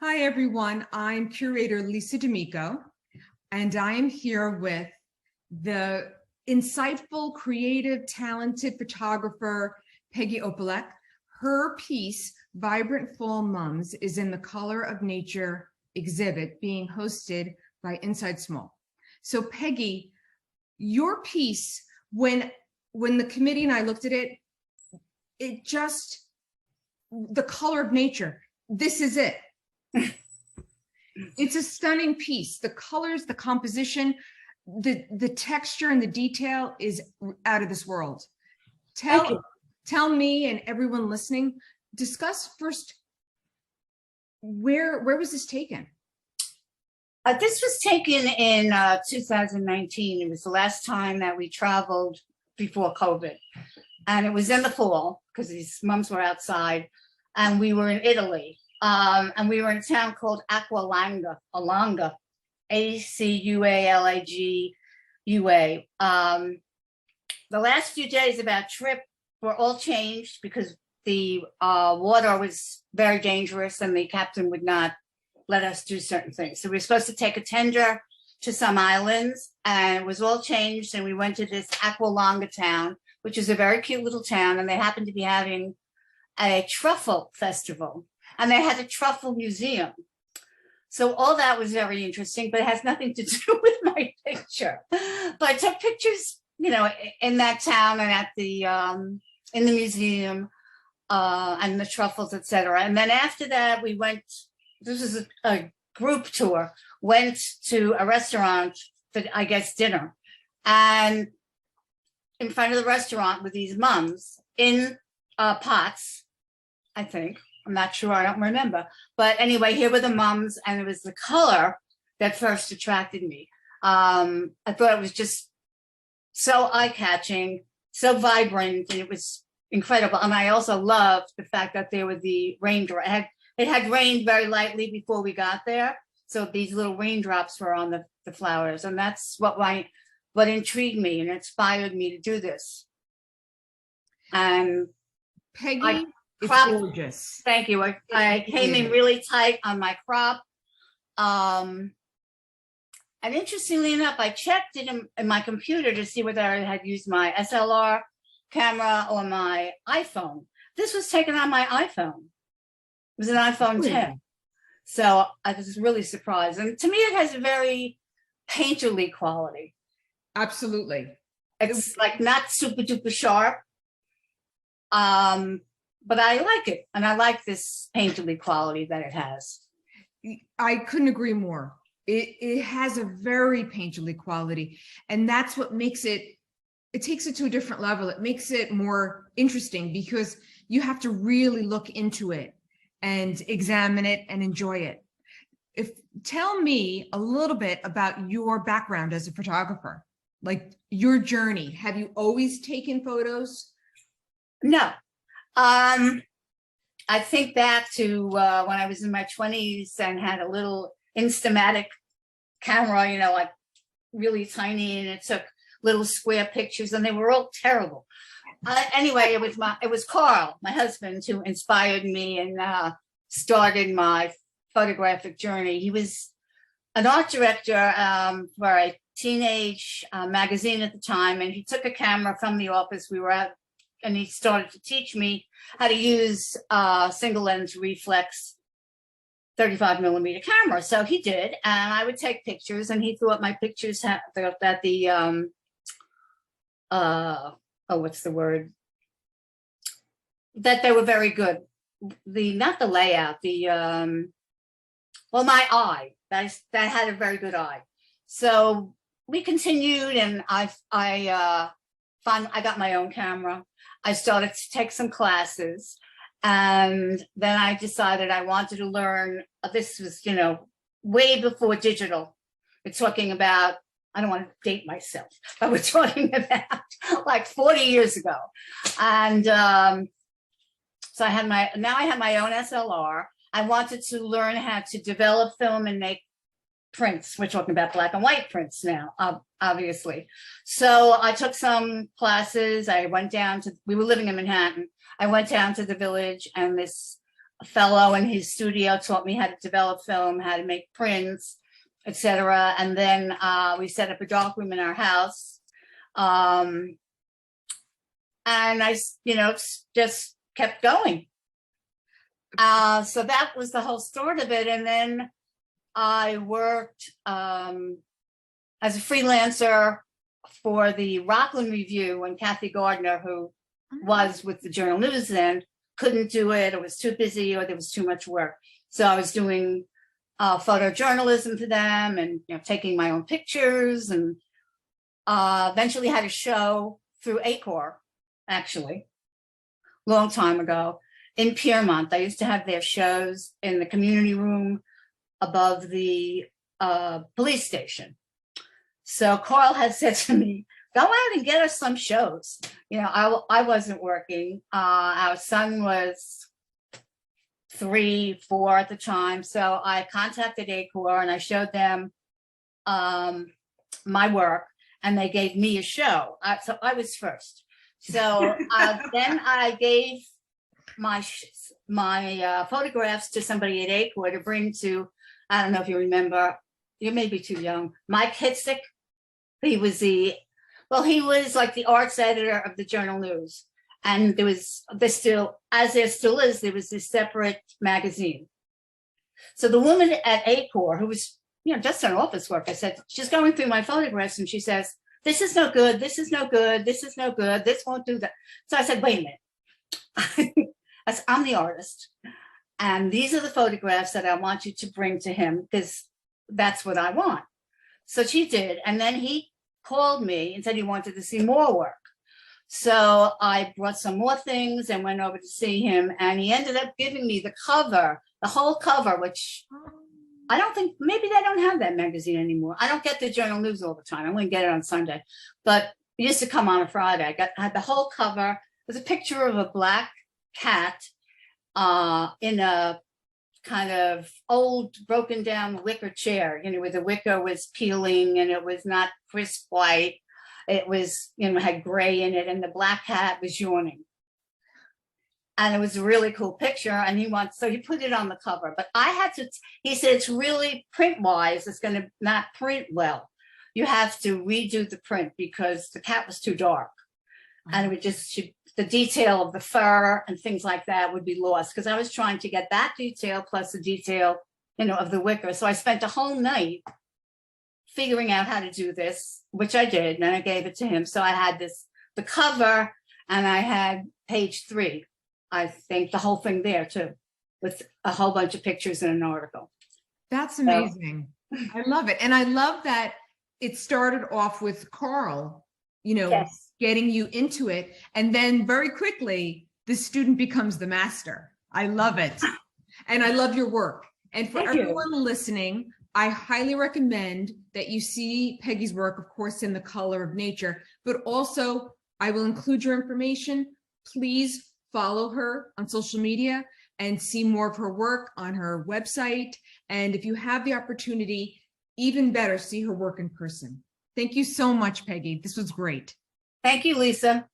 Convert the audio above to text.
Hi, everyone. I'm curator Lisa D'Amico, and I am here with the insightful, creative, talented photographer, Peggy Opalek. Her piece, Vibrant Fall Mums, is in the Color of Nature exhibit being hosted by Inside Small. So Peggy, your piece, when the committee and I looked at it, the color of nature, this is it. It's a stunning piece. The colors, the composition, the texture and the detail is out of this world. Tell me and everyone listening, discuss first, where was this taken? This was taken in 2019. It was the last time that we traveled before COVID. And it was in the fall because these mums were outside, and we were in Italy. And we were in a town called Alanga, Acualagua. The last few days of our trip were all changed because the water was very dangerous and the captain would not let us do certain things. So we were supposed to take a tender to some islands, and it was all changed. And we went to this Acualanga town, which is a very cute little town, and they happened to be having a truffle festival. And they had a truffle museum. So all that was very interesting, but it has nothing to do with my picture. But I took pictures, in that town and at the in the museum and the truffles, etc. And then after that, we went. This was a group tour. Went to a restaurant for, I guess, dinner, and in front of the restaurant were these mums in pots, I think. I'm not sure, I don't remember. But anyway, here were the mums, and it was the color that first attracted me. I thought it was just so eye-catching, so vibrant, and it was incredible. And I also loved the fact that there were the raindrops. It had rained very lightly before we got there. So these little raindrops were on the flowers. And that's what intrigued me and inspired me to do this. And Peggy, it's gorgeous. Thank you. I came in really tight on my crop. And interestingly enough, I checked it in my computer to see whether I had used my SLR camera or my iPhone. This was taken on my iPhone. It was an iPhone 10. So I was really surprised. And to me, it has a very painterly quality. Absolutely. It's like not super duper sharp. But I like it, and I like this painterly quality that it has. I couldn't agree more. It has a very painterly quality, and that's what makes it takes it to a different level. It makes it more interesting because you have to really look into it and examine it and enjoy it. Tell me a little bit about your background as a photographer, like your journey. Have you always taken photos? No. I think back to when I was in my 20s and had a little Instamatic camera, like really tiny, and it took little square pictures, and they were all terrible. Anyway, it was Carl, my husband, who inspired me and started my photographic journey. He was an art director for a teenage magazine at the time, and he took a camera from the office we were at. And he started to teach me how to use single lens reflex 35 millimeter camera. So he did, and I would take pictures, and he thought my pictures that that they were very good. Not the layout, my eye, that had a very good eye. So we continued, and I got my own camera. I started to take some classes, and then I decided I wanted to learn. This was, way before digital. We're talking about, I don't want to date myself, but we're talking about like 40 years ago. And so I have my own SLR. I wanted to learn how to develop film and make prints. We're talking about black and white prints now, obviously. So I took some classes. I went down we were living in Manhattan. I went down to the Village, and this fellow in his studio taught me how to develop film, how to make prints, etc. And then we set up a darkroom in our house. And I, just kept going. So that was the whole start of it. And then I worked as a freelancer for the Rockland Review when Kathy Gardner, who was with the Journal News then, couldn't do it, or was too busy, or there was too much work. So I was doing photojournalism for them, and taking my own pictures, and eventually had a show through ACOR, actually, long time ago, in Piermont. I used to have their shows in the community room above the police station. So Carl had said to me, go out and get us some shows. I wasn't working. Our son was 3, 4 at the time. So I contacted ACOR and I showed them my work, and they gave me a show. So I was first. So then I gave my photographs to somebody at ACOR to bring to, I don't know if you remember, you may be too young, Mike Hitzik. He was like the arts editor of the Journal News. And there was this still, as there still is, there was this separate magazine. So the woman at ACOR, who was, just an office work, I said, she's going through my photographs and she says, this is no good, this is no good, this is no good, this won't do that. So I said, wait a minute. I'm the artist. And these are the photographs that I want you to bring to him, because that's what I want. So she did. And then he called me and said he wanted to see more work. So I brought some more things and went over to see him, and he ended up giving me the cover, the whole cover, which I don't think, maybe they don't have that magazine anymore. I don't get the Journal News all the time. I wouldn't get it on Sunday, but it used to come on a Friday. I had the whole cover. There's a picture of a black cat in a kind of old broken down wicker chair, where the wicker was peeling and it was not crisp white. It was, had gray in it, and the black cat was yawning. And it was a really cool picture. And so he put it on the cover, but he said, it's really print wise, it's going to not print well. You have to redo the print because the cat was too dark. And it would the detail of the fur and things like that would be lost, because I was trying to get that detail plus the detail, of the wicker. So I spent a whole night figuring out how to do this, which I did, and then I gave it to him. So I had the cover, and I had page 3, I think, the whole thing there too, with a whole bunch of pictures and an article. That's amazing. I love it. And I love that it started off with Carl, Yes. getting you into it. And then very quickly, the student becomes the master. I love it. And I love your work. And for everyone listening, I highly recommend that you see Peggy's work, of course, in The Color of Nature, but also I will include your information. Please follow her on social media and see more of her work on her website. And if you have the opportunity, even better, see her work in person. Thank you so much, Peggy. This was great. Thank you, Lisa.